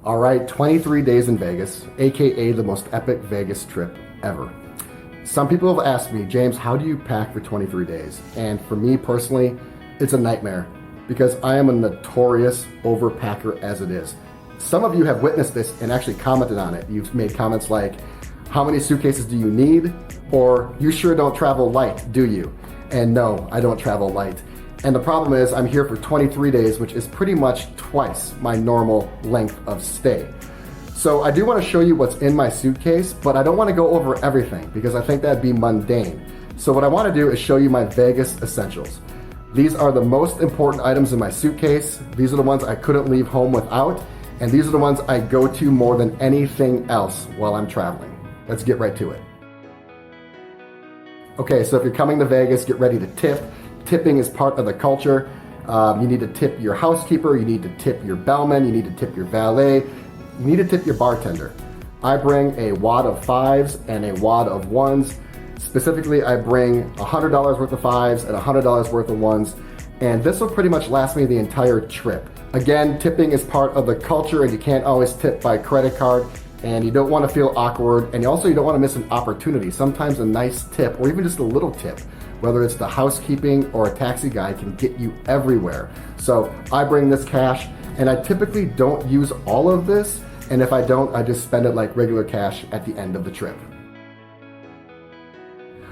All right, 23 days in Vegas, aka the most epic Vegas trip ever. Some people have asked me, James, how do you pack for 23 days? And for me personally, it's a nightmare because I am a notorious overpacker as it is. Some of you have witnessed this and actually commented on it. You've made comments like, how many suitcases do you need? Or you sure don't travel light, do you? And no, I don't travel light. And the problem is I'm here for 23 days, which is pretty much twice my normal length of stay. So I do want to show you what's in my suitcase, but I don't want to go over everything because I think that'd be mundane. So what I want to do is show you my Vegas essentials. These are the most important items in my suitcase. These are the ones I couldn't leave home without, and these are the ones I go to more than anything else while I'm traveling. Let's get right to it. Okay, so if you're coming to Vegas, get ready to tip. Tipping is part of the culture. You need to tip your housekeeper, you need to tip your bellman, you need to tip your valet, you need to tip your bartender. I bring a wad of fives and a wad of ones. Specifically, I bring $100 worth of fives and $100 worth of ones, and this will pretty much last me the entire trip. Again, tipping is part of the culture and you can't always tip by credit card, and you don't want to feel awkward, and you don't want to miss an opportunity. Sometimes a nice tip or even just a little tip, whether it's the housekeeping or a taxi guy, can get you everywhere. So I bring this cash, and I typically don't use all of this, and if I don't, I just spend it like regular cash at the end of the trip.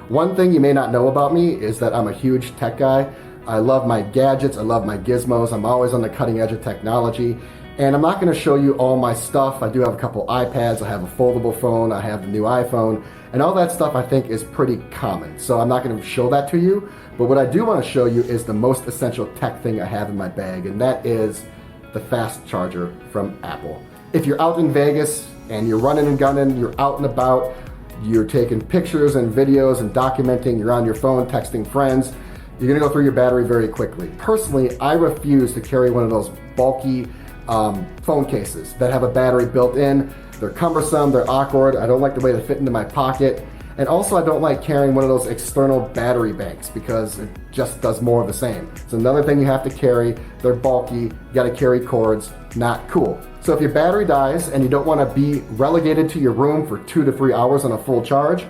One thing you may not know about me is that I'm a huge tech guy. I love my gadgets, I love my gizmos, I'm always on the cutting edge of technology, and I'm not gonna show you all my stuff. I do have a couple iPads, I have a foldable phone, I have the new iPhone, and all that stuff I think is pretty common. So I'm not gonna show that to you, but what I do wanna show you is the most essential tech thing I have in my bag, and that is the fast charger from Apple. If you're out in Vegas and you're running and gunning, you're out and about, you're taking pictures and videos and documenting, you're on your phone texting friends, you're gonna go through your battery very quickly. Personally, I refuse to carry one of those bulky phone cases that have a battery built in. They're cumbersome, they're awkward, I don't like the way they fit into my pocket, and also I don't like carrying one of those external battery banks because it just does more of the same. It's another thing you have to carry, they're bulky, you gotta carry cords, not cool. So if your battery dies and you don't wanna be relegated to your room for 2 to 3 hours on a full charge,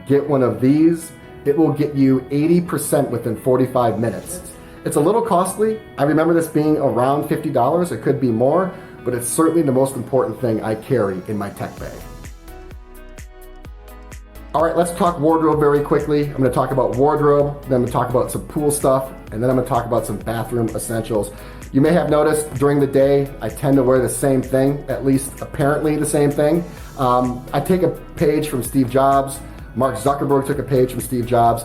get one of these. It will get you 80% within 45 minutes. It's a little costly. I remember this being around $50. It could be more, but it's certainly the most important thing I carry in my tech bag. All right, let's talk wardrobe very quickly. I'm gonna talk about wardrobe, then I'm gonna talk about some pool stuff, and then I'm gonna talk about some bathroom essentials. You may have noticed during the day, I tend to wear the same thing, at least apparently the same thing. I take a page from Steve Jobs. Mark Zuckerberg took a page from Steve Jobs.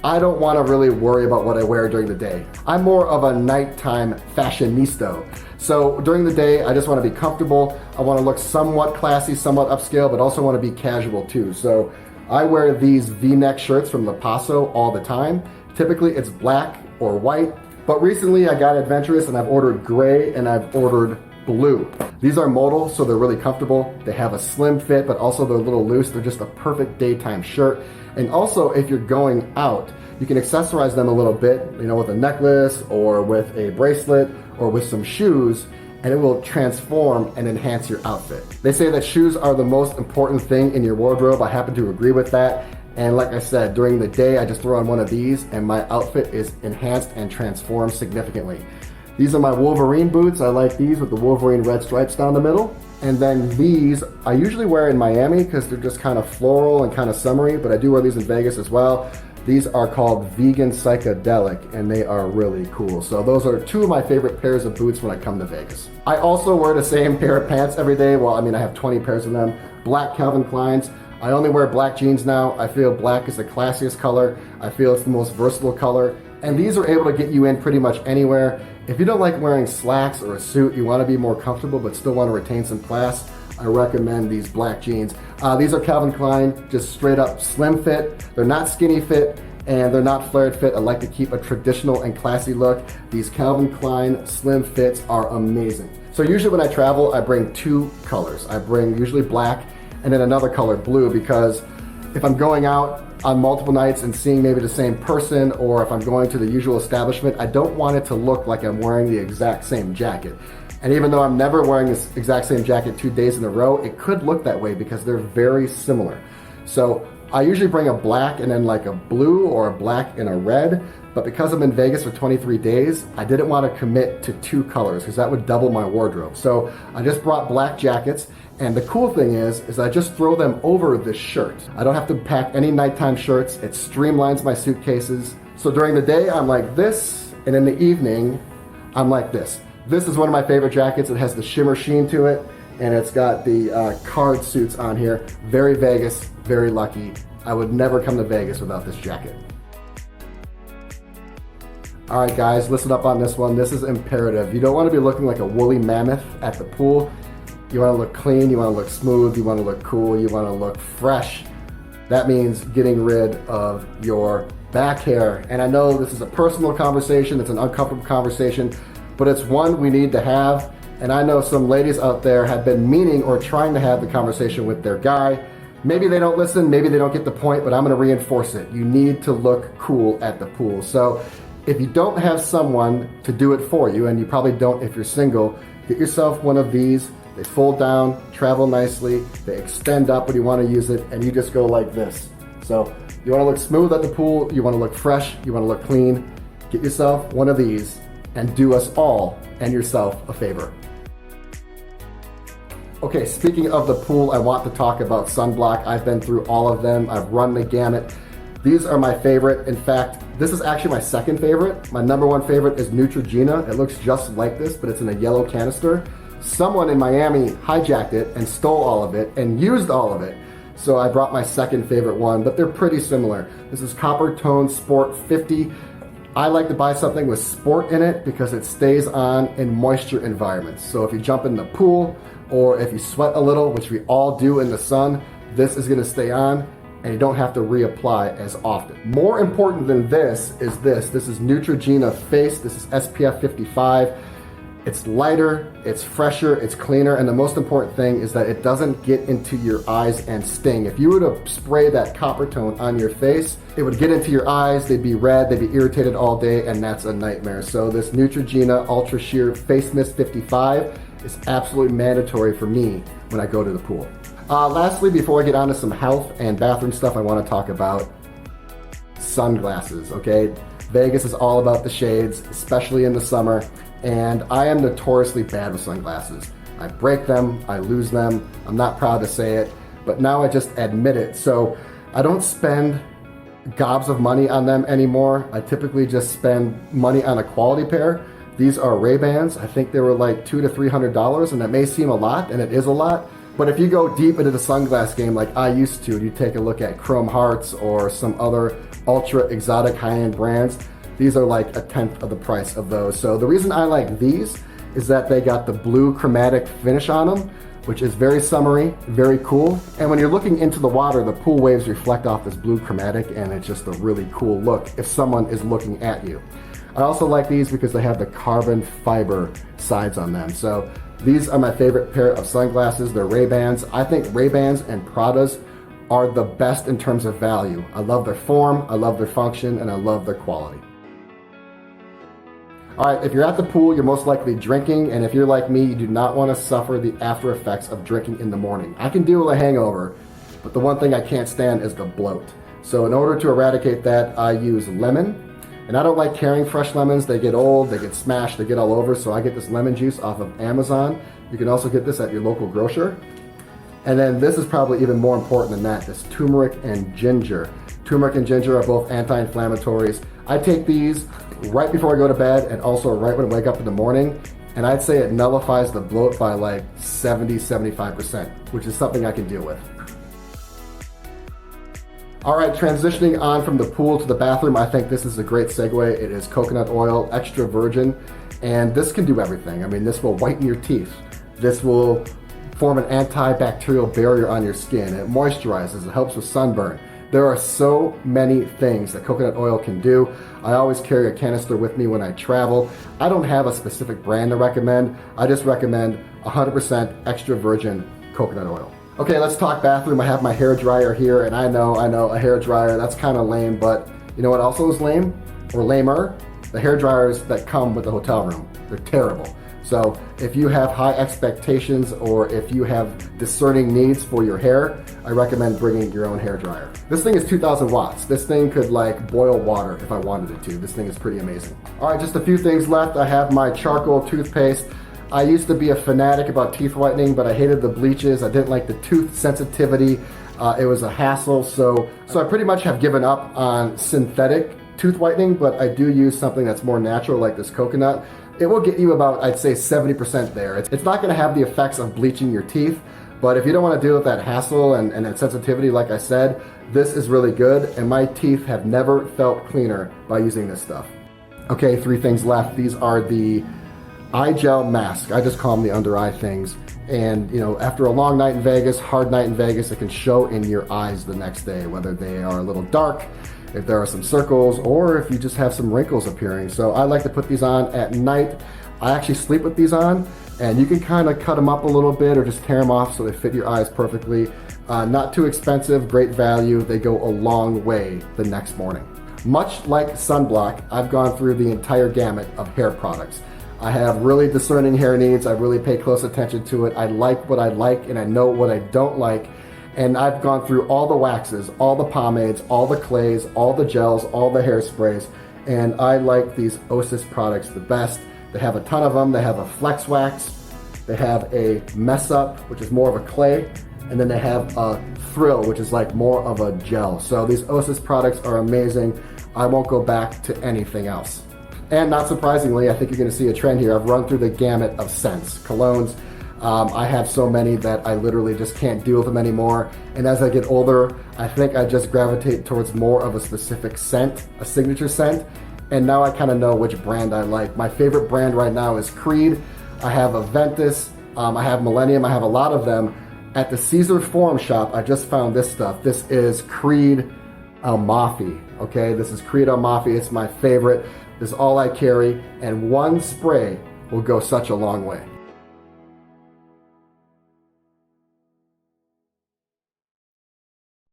I don't want to really worry about what I wear during the day. I'm more of a nighttime fashionista. So during the day, I just want to be comfortable. I want to look somewhat classy, somewhat upscale, but also want to be casual too. So I wear these V-neck shirts from La Paso all the time. Typically it's black or white, but recently I got adventurous and I've ordered gray and I've ordered blue. These are modal, so they're really comfortable. They have a slim fit, but also they're a little loose. They're just a perfect daytime shirt. And also, if you're going out, you can accessorize them a little bit, with a necklace or with a bracelet or with some shoes, and it will transform and enhance your outfit. They say that shoes are the most important thing in your wardrobe. I happen to agree with that. And like I said, during the day, I just throw on one of these and my outfit is enhanced and transformed significantly. These are my Wolverine boots. I like these with the Wolverine red stripes down the middle. And then these, I usually wear in Miami because they're just kind of floral and kind of summery, but I do wear these in Vegas as well. These are called Vegan Psychedelic, and they are really cool. So those are two of my favorite pairs of boots when I come to Vegas. I also wear the same pair of pants every day. Well, I have 20 pairs of them. Black Calvin Kleins. I only wear black jeans now. I feel black is the classiest color. I feel it's the most versatile color. And these are able to get you in pretty much anywhere. If you don't like wearing slacks or a suit, you want to be more comfortable but still want to retain some class, I recommend these black jeans. These are Calvin Klein, just straight up slim fit. They're not skinny fit and they're not flared fit. I like to keep a traditional and classy look. These Calvin Klein slim fits are amazing. So usually when I travel, I bring two colors. I bring usually black and then another color, blue, because if I'm going out on multiple nights and seeing maybe the same person, or if I'm going to the usual establishment, I don't want it to look like I'm wearing the exact same jacket. And even though I'm never wearing this exact same jacket 2 days in a row, it could look that way because they're very similar. So I usually bring a black and then like a blue or a black and a red, but because I'm in Vegas for 23 days, I didn't want to commit to 2 colors because that would double my wardrobe. So I just brought black jackets, and the cool thing is I just throw them over this shirt. I don't have to pack any nighttime shirts. It streamlines my suitcases. So during the day, I'm like this, and in the evening, I'm like this. This is one of my favorite jackets. It has the shimmer sheen to it, and it's got the card suits on here. Very Vegas, very lucky. I would never come to Vegas without this jacket. All right, guys, listen up on this one. This is imperative. You don't want to be looking like a woolly mammoth at the pool. You want to look clean, you want to look smooth, you want to look cool, you want to look fresh. That means getting rid of your back hair. And I know this is a personal conversation, it's an uncomfortable conversation, but it's one we need to have. And I know some ladies out there have been meaning or trying to have the conversation with their guy. Maybe they don't listen, maybe they don't get the point, but I'm gonna reinforce it. You need to look cool at the pool. So if you don't have someone to do it for you, and you probably don't if you're single, get yourself one of these. They fold down, travel nicely, they extend up when you want to use it, and you just go like this. So you want to look smooth at the pool, you want to look fresh, you want to look clean, get yourself one of these and do us all and yourself a favor. Okay, speaking of the pool, I want to talk about Sunblock. I've been through all of them. I've run the gamut. These are my favorite. In fact, this is actually my second favorite. My number one favorite is Neutrogena. It looks just like this, but it's in a yellow canister. Someone in Miami hijacked it and stole all of it and used all of it. So I brought my second favorite one, but they're pretty similar. This is Copper Tone Sport 50. I like to buy something with sport in it because it stays on in moisture environments. So if you jump in the pool or if you sweat a little, which we all do in the sun, this is gonna stay on and you don't have to reapply as often. More important than this is this. This is Neutrogena Face. This is SPF 55. It's lighter, it's fresher, it's cleaner, and the most important thing is that it doesn't get into your eyes and sting. If you were to spray that copper tone on your face, it would get into your eyes, they'd be red, they'd be irritated all day, and that's a nightmare. So this Neutrogena Ultra Sheer Face Mist 55 is absolutely mandatory for me when I go to the pool. Lastly, before I get on to some health and bathroom stuff, I want to talk about sunglasses, okay? Vegas is all about the shades, especially in the summer. And I am notoriously bad with sunglasses. I break them, I lose them, I'm not proud to say it, but now I just admit it. So I don't spend gobs of money on them anymore. I typically just spend money on a quality pair. These are Ray-Bans. I think they were like $200 to $300, and that may seem a lot, and it is a lot, but if you go deep into the sunglass game like I used to, and you take a look at Chrome Hearts or some other ultra exotic high-end brands, these are like a tenth of the price of those. So the reason I like these is that they got the blue chromatic finish on them, which is very summery, very cool. And when you're looking into the water, the pool waves reflect off this blue chromatic, and it's just a really cool look if someone is looking at you. I also like these because they have the carbon fiber sides on them. So these are my favorite pair of sunglasses. They're Ray-Bans. I think Ray-Bans and Pradas are the best in terms of value. I love their form, I love their function, and I love their quality. All right, if you're at the pool, you're most likely drinking, and if you're like me, you do not want to suffer the after effects of drinking in the morning. I can deal with a hangover, but the one thing I can't stand is the bloat. So in order to eradicate that, I use lemon, and I don't like carrying fresh lemons. They get old, they get smashed, they get all over, so I get this lemon juice off of Amazon. You can also get this at your local grocer. And then this is probably even more important than that, this turmeric and ginger. Turmeric and ginger are both anti-inflammatories. I take these right before I go to bed and also right when I wake up in the morning, and I'd say it nullifies the bloat by like 70-75%, which is something I can deal with. All right, transitioning on from the pool to the bathroom, I think this is a great segue. It is coconut oil, extra virgin, and this can do everything. I mean, this will whiten your teeth. This will form an antibacterial barrier on your skin. It moisturizes, it helps with sunburn. There are so many things that coconut oil can do. I always carry a canister with me when I travel. I don't have a specific brand to recommend. I just recommend 100% extra virgin coconut oil. Okay, let's talk bathroom. I have my hair dryer here, and I know, a hair dryer, that's kind of lame, but you know what also is lame, or lamer? The hair dryers that come with the hotel room. They're terrible. So if you have high expectations or if you have discerning needs for your hair, I recommend bringing your own hair dryer. This thing is 2,000 watts. This thing could like boil water if I wanted it to. This thing is pretty amazing. All right, just a few things left. I have my charcoal toothpaste. I used to be a fanatic about teeth whitening, but I hated the bleaches. I didn't like the tooth sensitivity. It was a hassle. So I pretty much have given up on synthetic tooth whitening, but I do use something that's more natural like this coconut. It will get you about, I'd say, 70% there. It's not gonna have the effects of bleaching your teeth, but if you don't wanna deal with that hassle and that sensitivity, like I said, this is really good, and my teeth have never felt cleaner by using this stuff. Okay, 3 things left. These are the eye gel mask. I just call them the under eye things. And you know, after a long night in Vegas, hard night in Vegas, it can show in your eyes the next day, whether they are a little dark, if there are some circles, or if you just have some wrinkles appearing. So I like to put these on at night. I actually sleep with these on, and you can kind of cut them up a little bit or just tear them off so they fit your eyes perfectly. Not too expensive, great value. They go a long way the next morning. Much like Sunblock, I've gone through the entire gamut of hair products. I have really discerning hair needs. I really pay close attention to it. I like what I like and I know what I don't like. And I've gone through all the waxes, all the pomades, all the clays, all the gels, all the hairsprays, and I like these Osis products the best. They have a ton of them. They have a flex wax, they have a mess up, which is more of a clay, and then they have a thrill, which is like more of a gel. So these Osis products are amazing. I won't go back to anything else. And not surprisingly, I think you're gonna see a trend here. I've run through the gamut of scents, colognes. I have so many that I literally just can't deal with them anymore. And as I get older, I think I just gravitate towards more of a specific scent, a signature scent. And now I kind of know which brand I like. My favorite brand right now is Creed. I have a Ventus, I have Millennium, I have a lot of them. At the Caesar Forum shop, I just found this stuff. This is Creed Amalfi, okay? This is Creed Amalfi, it's my favorite. This is all I carry, and one spray will go such a long way.